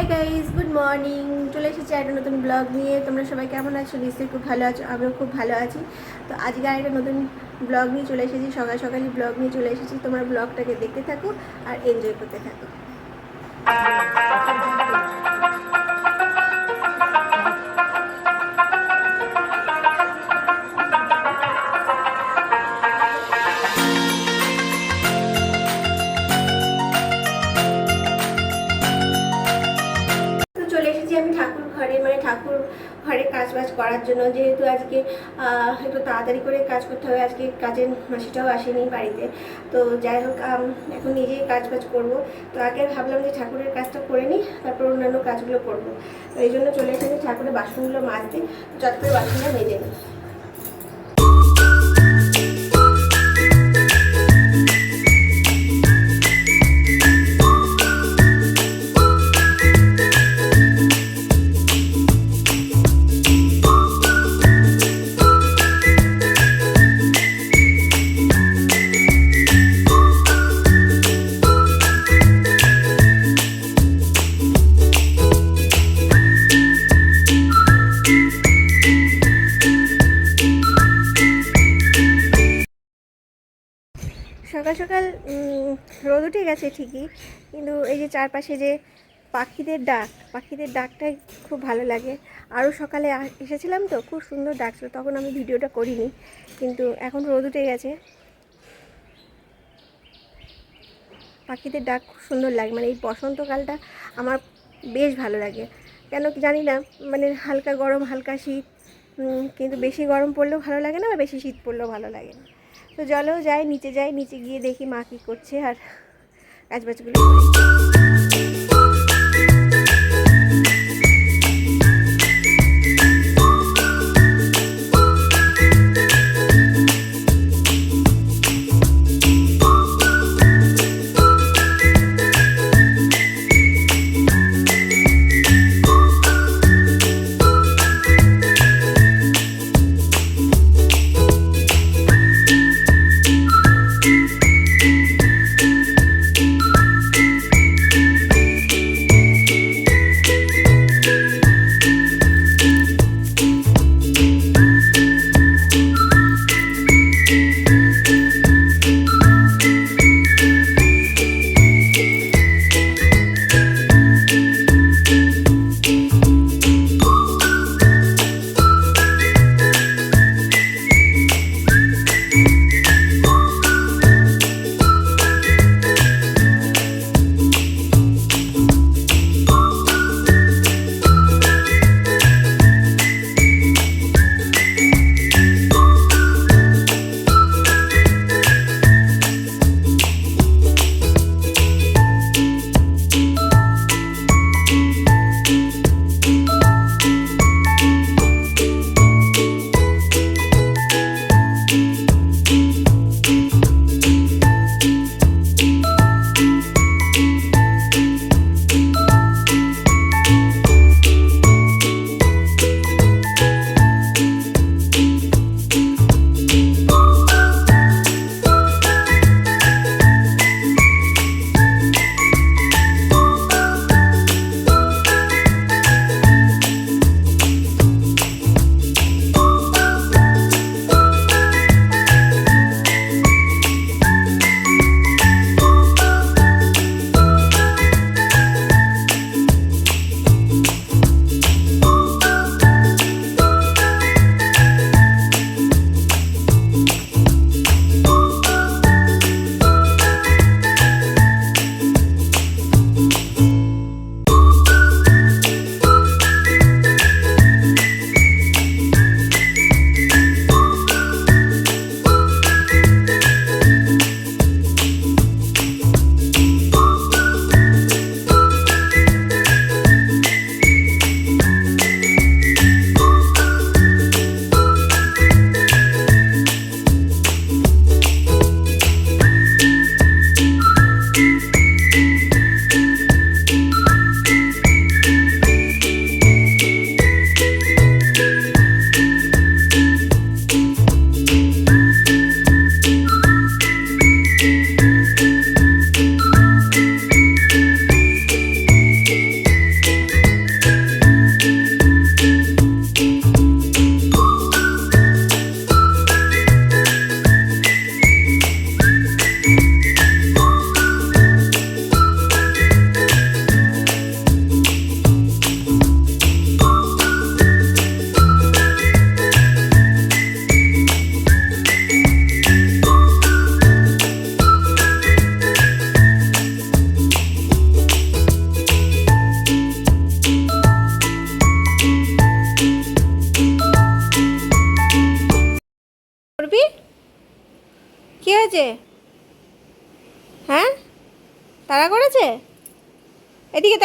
Hi guys, good morning. চলে এসেছি একটা নতুন ব্লগ নিয়ে। তোমরা সবাই কেমন আছো? নিশ্চয়ই খুব ভালো আছো, আমিও খুব ভালো আছি। তো আজকে একটা নতুন ব্লগ নিয়ে চলে এসেছি, সকাল সকালই ব্লগ নিয়ে চলে এসেছি। তোমরা ব্লগটাকে দেখতে থাকো আর এনজয় করতে থাকো। চলে এসেছি আমি ঠাকুর ঘরে, মানে ঠাকুর ঘরে কাজ বাজ করার জন্য। যেহেতু আজকে একটু তাড়াতাড়ি করে কাজ করতে হবে, আজকে কাজের মাসিটাও আসেনি বাড়িতে। তো যাই হোক, এখন নিজেই কাজ বাজ করবো। তো আগে ভাবলাম যে ঠাকুরের কাজটা করে নিই, তারপর অন্যান্য কাজগুলো করবো। তো এই জন্য চলে এসেছি ঠাকুরের বাসনগুলো মাজতে। চট করে বাসনটা মেজে নিই। সকাল সকাল রোদ উঠে গেছে ঠিকই, কিন্তু এই যে চারপাশে যে পাখিদের ডাকটাই খুব ভালো লাগে। আরও সকালে এসেছিলাম তো, খুব সুন্দর ডাকছিল, তখন আমি ভিডিওটা করিনি, কিন্তু এখন রোদ উঠে গেছে। পাখিদের ডাক খুব সুন্দর লাগে, মানে এই বসন্তকালটা আমার বেশ ভালো লাগে। কেন কি জানি না, মানে হালকা গরম হালকা শীত, কিন্তু বেশি গরম পড়লেও ভালো লাগে না, বা বেশি শীত পড়লেও ভালো লাগে না। তো চলো যাই, নিচে গিয়ে দেখি মা কী করছে আর কাজবাজগুলো করি।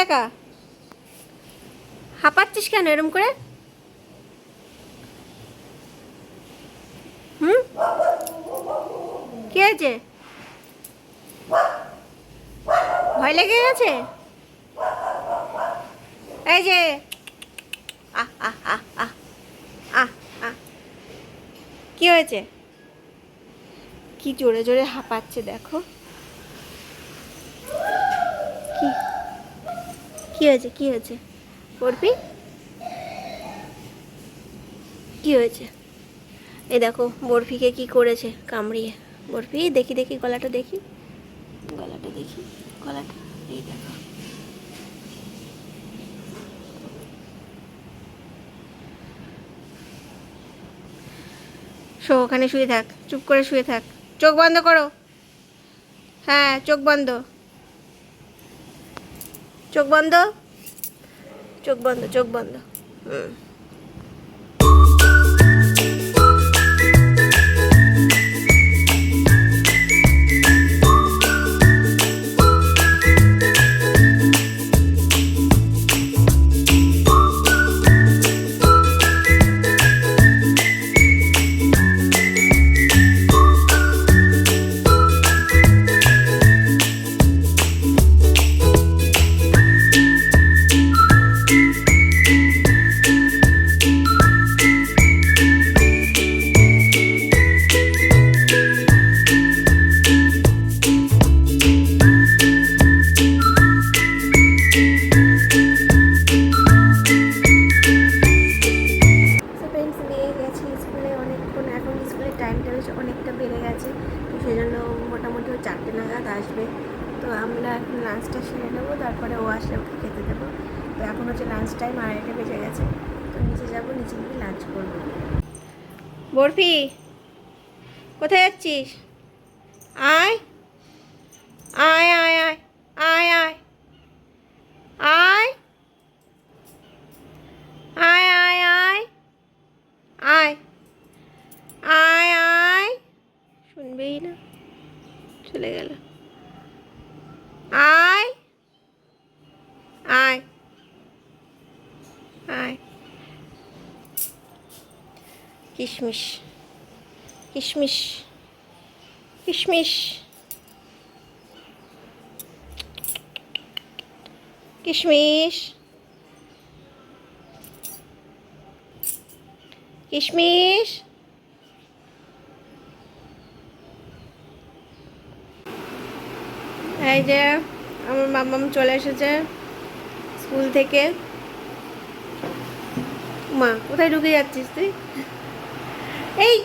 দেখা, হাঁপাচ্ছিস কেন এরম করে? হুম, কি হয়েছে? ভয় লেগে গেছে? এই যে আহ আহ আহ আহ আহ আহ, কি হয়েছে? কি জোরে জোরে হাঁপাচ্ছে দেখো। কি কি হয়েছে? কি হয়েছে বরফি? কি হয়েছে? এই দেখো বরফিকে কি করেছে কামড়িয়ে। বরফি দেখি দেখি গলাটা দেখি, গলাটা দেখি, গলাটা এই দেখো। শো, ওখানে শুয়ে থাক, চুপ করে শুয়ে থাক, চোখ বন্ধ করো। হ্যাঁ, চোখ বন্ধ, চোখ বন্ধ, চোখ বন্ধ, চোখ বন্ধ। হুম। অনেকটা বেড়ে গেছে, তো সেই জন্য মোটামুটি ও 4টে নাগাদ আসবে। তো আমরা এখন লাঞ্চটা সেরে নেবো, তারপরে ও আসলে ওকে খেতে দেবো। তো এখন হচ্ছে লাঞ্চ টাইম, 2:30 বেজে গেছে। তো নিচে যাবো, নিচে গিয়ে লাঞ্চ করবো। বরফি, কোথায় যাচ্ছিস? আয় আয় আয় আয় আয় আয় আয় আয় আয় আয় আয় আয় আয়, শুনবেই না, চলে গেল। আয় আয় আয়। কিশমিশ কিশমিশ কিশমিশ কিশমিশ কিশমিশ। এই যে আমার মাম্মাম চলে এসেছে স্কুল থেকে। মা, কোথায় ঢুকে যাচ্ছিস তুই? এই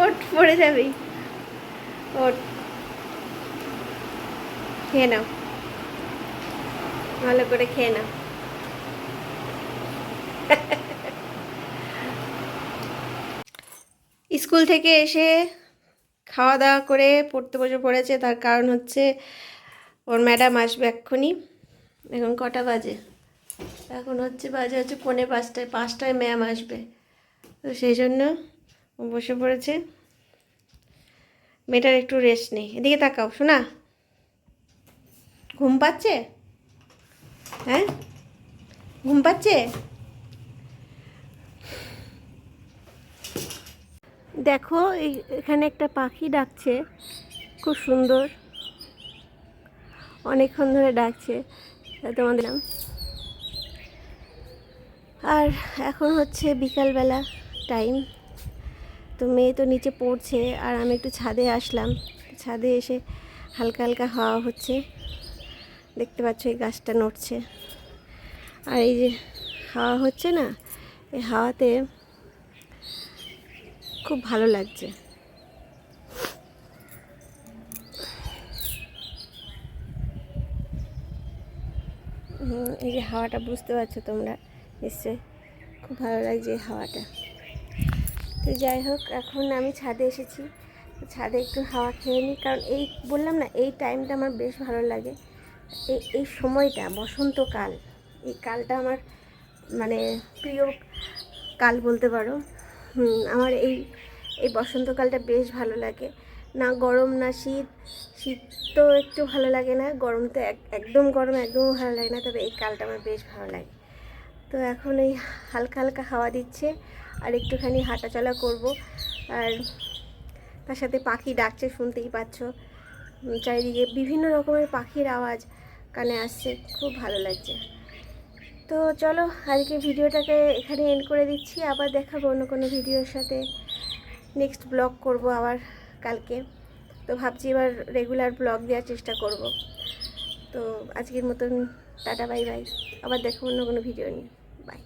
ওঠ, পড়ে যাবি, ওঠ, খেয়ে নাও, ভালো করে খেয়ে নাও। স্কুল থেকে এসে খাওয়া দাওয়া করে পড়তে বসে পড়েছে, তার কারণ হচ্ছে ওর ম্যাডাম আসবে এক্ষুনি। এখন কটা বাজে? এখন বাজে হচ্ছে 4:45, 5টায় ম্যাম আসবে। তো সেই জন্য ও বসে পড়েছে। মেয়েটার একটু রেস্ট নেই। এদিকে তাকাও শোনা, ঘুম পাচ্ছে? হ্যাঁ, ঘুম পাচ্ছে? দেখো এখানে একটা পাখি ডাকছে, খুব সুন্দর, অনেকক্ষণ ধরে ডাকছে, তোমাদের নাম। আর এখন হচ্ছে বিকালবেলা টাইম, তো মেয়ে তো নিচে পড়ছে আর আমি একটু ছাদে আসলাম। ছাদে এসে হালকা হালকা হাওয়া হচ্ছে, দেখতে পাচ্ছ এই গাছটা নড়ছে। আর এই যে হাওয়া হচ্ছে না, এই হাওয়াতে খুব ভালো লাগছে। এই যে হাওয়াটা বুঝতে পারছো তোমরা নিশ্চয়ই, খুব ভালো লাগছে এই হাওয়াটা। তো যাই হোক, এখন আমি ছাদে এসেছি, ছাদে একটু হাওয়া খেয়ে নিই, কারণ এই বললাম না, এই টাইমটা আমার বেশ ভালো লাগে। এই সময়টা বসন্তকাল, এই কালটা আমার মানে প্রিয় কাল বলতে পারো। আমার এই বসন্তকালটা বেশ ভালো লাগে। না গরম না শীত। শীত তো একটু ভালো লাগে না, গরম তো একদম গরম একদমও ভালো লাগে না, তবে এই কালটা আমার বেশ ভালো লাগে। তো এখন এই হালকা হালকা হাওয়া দিচ্ছে আর একটুখানি হাঁটাচলা করব। আর তার সাথে পাখি ডাকছে, শুনতেই পাচ্ছ, চারিদিকে বিভিন্ন রকমের পাখির আওয়াজ কানে আসছে, খুব ভালো লাগছে। তো চলো আজকে ভিডিওটাকে এখানে এন্ড করে দিচ্ছি, আবার দেখাবো অন্য কোনো ভিডিওর সাথে। নেক্সট ব্লগ করব আবার কালকে। তো ভাবছি এবার রেগুলার ব্লগ দেওয়ার চেষ্টা করব। তো আজকের মতন টাটা, বাই বাই, আবার দেখো অন্য কোনো ভিডিও নিয়ে। বাই।